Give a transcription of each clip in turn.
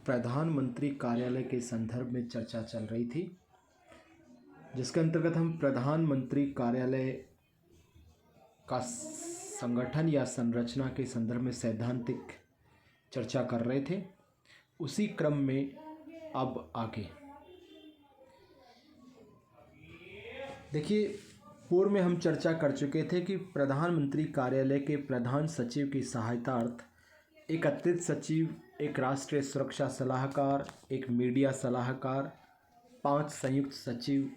प्रधानमंत्री कार्यालय के संदर्भ में चर्चा चल रही थी, जिसके अंतर्गत हम प्रधानमंत्री कार्यालय का संगठन या संरचना के संदर्भ में सैद्धांतिक चर्चा कर रहे थे। उसी क्रम में अब आगे देखिए, पूर्व में हम चर्चा कर चुके थे कि प्रधानमंत्री कार्यालय के प्रधान सचिव की सहायतार्थ एक अतिरिक्त सचिव, एक राष्ट्रीय सुरक्षा सलाहकार, एक मीडिया सलाहकार, 5 संयुक्त सचिव,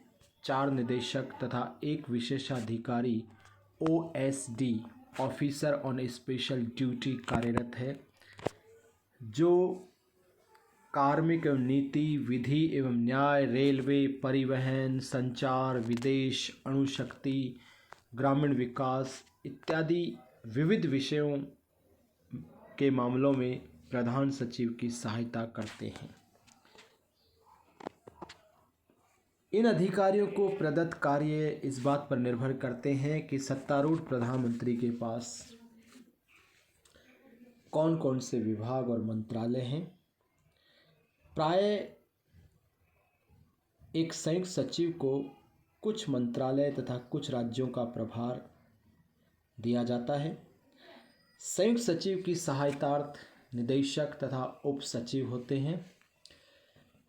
4 निदेशक तथा एक विशेषाधिकारी OSD officer on special duty कार्यरत है, जो कार्मिक एवं नीति, विधि एवं न्याय, रेलवे, परिवहन, संचार, विदेश, अणुशक्ति, ग्रामीण विकास इत्यादि विविध विषयों के मामलों में प्रधान सचिव की सहायता करते हैं। इन अधिकारियों को प्रदत्त कार्य इस बात पर निर्भर करते हैं कि सत्तारूढ़ प्रधानमंत्री के पास कौन कौन से विभाग और मंत्रालय हैं। प्राय एक संयुक्त सचिव को कुछ मंत्रालय तथा कुछ राज्यों का प्रभार दिया जाता है। संयुक्त सचिव की सहायतार्थ निदेशक तथा उप सचिव होते हैं।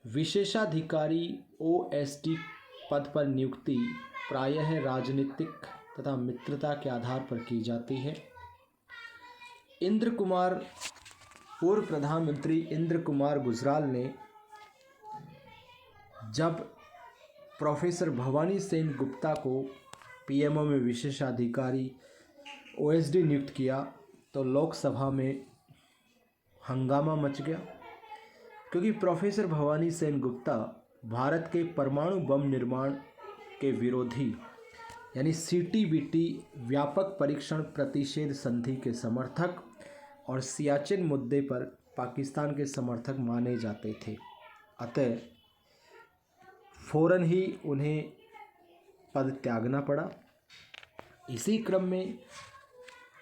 विशेषाधिकारी OSD पद पर नियुक्ति प्रायः राजनीतिक तथा मित्रता के आधार पर की जाती है। पूर्व प्रधानमंत्री इंद्र कुमार गुजराल ने जब प्रोफेसर भवानी सेन गुप्ता को PMO में विशेषाधिकारी OSD नियुक्त किया तो लोकसभा में हंगामा मच गया, क्योंकि प्रोफेसर भवानी सेन गुप्ता भारत के परमाणु बम निर्माण के विरोधी यानी CTBT व्यापक परीक्षण प्रतिषेध संधि के समर्थक और सियाचिन मुद्दे पर पाकिस्तान के समर्थक माने जाते थे। अतः फौरन ही उन्हें पद त्यागना पड़ा। इसी क्रम में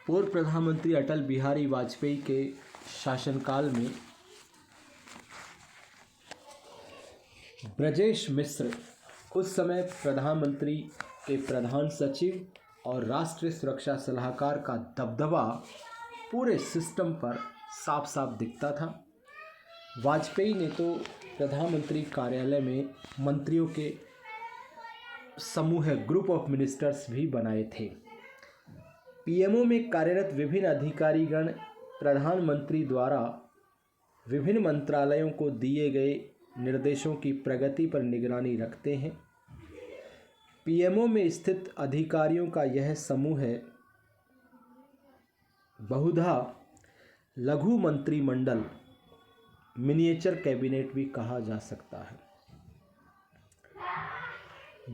पूर्व प्रधानमंत्री अटल बिहारी वाजपेयी के शासनकाल में ब्रजेश मिश्र उस समय प्रधानमंत्री के प्रधान सचिव और राष्ट्रीय सुरक्षा सलाहकार का दबदबा पूरे सिस्टम पर साफ साफ दिखता था। वाजपेयी ने तो प्रधानमंत्री कार्यालय में मंत्रियों के समूह ग्रुप ऑफ मिनिस्टर्स भी बनाए थे। PMO में कार्यरत विभिन्न अधिकारीगण प्रधानमंत्री द्वारा विभिन्न मंत्रालयों को दिए गए निर्देशों की प्रगति पर निगरानी रखते हैं। PMO में स्थित अधिकारियों का यह समूह बहुधा लघु मंत्रिमंडल, मिनिएचर कैबिनेट भी कहा जा सकता है।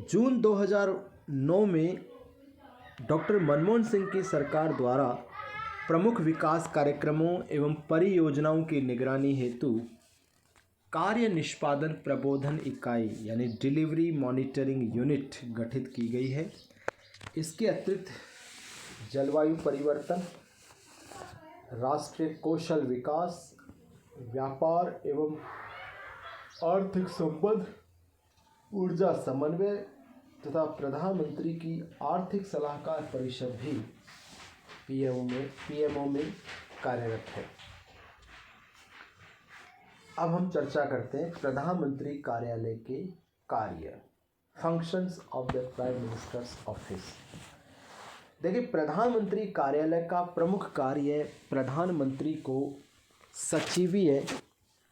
जून 2009 में डॉक्टर मनमोहन सिंह की सरकार द्वारा प्रमुख विकास कार्यक्रमों एवं परियोजनाओं की निगरानी हेतु कार्य निष्पादन प्रबोधन इकाई यानी डिलीवरी मॉनिटरिंग यूनिट गठित की गई है। इसके अतिरिक्त जलवायु परिवर्तन, राष्ट्रीय कौशल विकास, व्यापार एवं आर्थिक संबंध, ऊर्जा समन्वय तथा प्रधानमंत्री की आर्थिक सलाहकार परिषद भी PMO में कार्यरत है। अब हम चर्चा करते हैं प्रधानमंत्री कार्यालय के कार्य, functions of the prime minister's office. देखिए, प्रधानमंत्री कार्यालय का प्रमुख कार्य प्रधानमंत्री को सचिवीय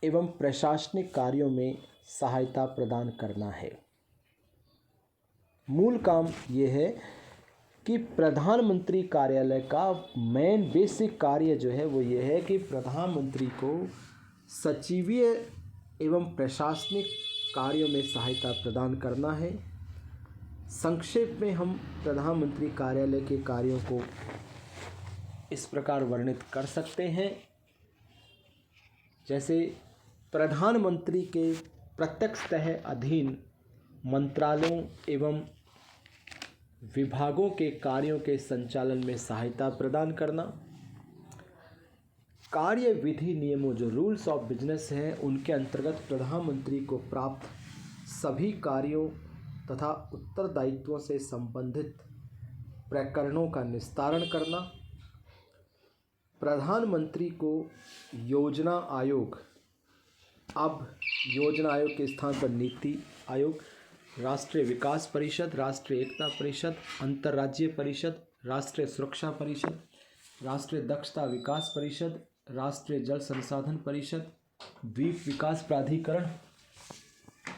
एवं प्रशासनिक कार्यों में सहायता प्रदान करना है। मूल काम यह है कि प्रधानमंत्री कार्यालय का मेन बेसिक कार्य जो है वो ये है कि प्रधानमंत्री को सचिवीय एवं प्रशासनिक कार्यों में सहायता प्रदान करना है। संक्षेप में हम प्रधानमंत्री कार्यालय के कार्यों को इस प्रकार वर्णित कर सकते हैं, जैसे प्रधानमंत्री के प्रत्यक्षतः अधीन मंत्रालयों एवं विभागों के कार्यों के संचालन में सहायता प्रदान करना, कार्य विधि नियमों जो रूल्स ऑफ बिजनेस हैं उनके अंतर्गत प्रधानमंत्री को प्राप्त सभी कार्यों तथा उत्तरदायित्वों से संबंधित प्रकरणों का निस्तारण करना। प्रधानमंत्री को योजना आयोग, अब योजना आयोग के स्थान पर नीति आयोग, राष्ट्रीय विकास परिषद, राष्ट्रीय एकता परिषद, अंतर्राज्यीय परिषद, राष्ट्रीय सुरक्षा परिषद, राष्ट्रीय दक्षता विकास परिषद, राष्ट्रीय जल संसाधन परिषद, द्वीप विकास प्राधिकरण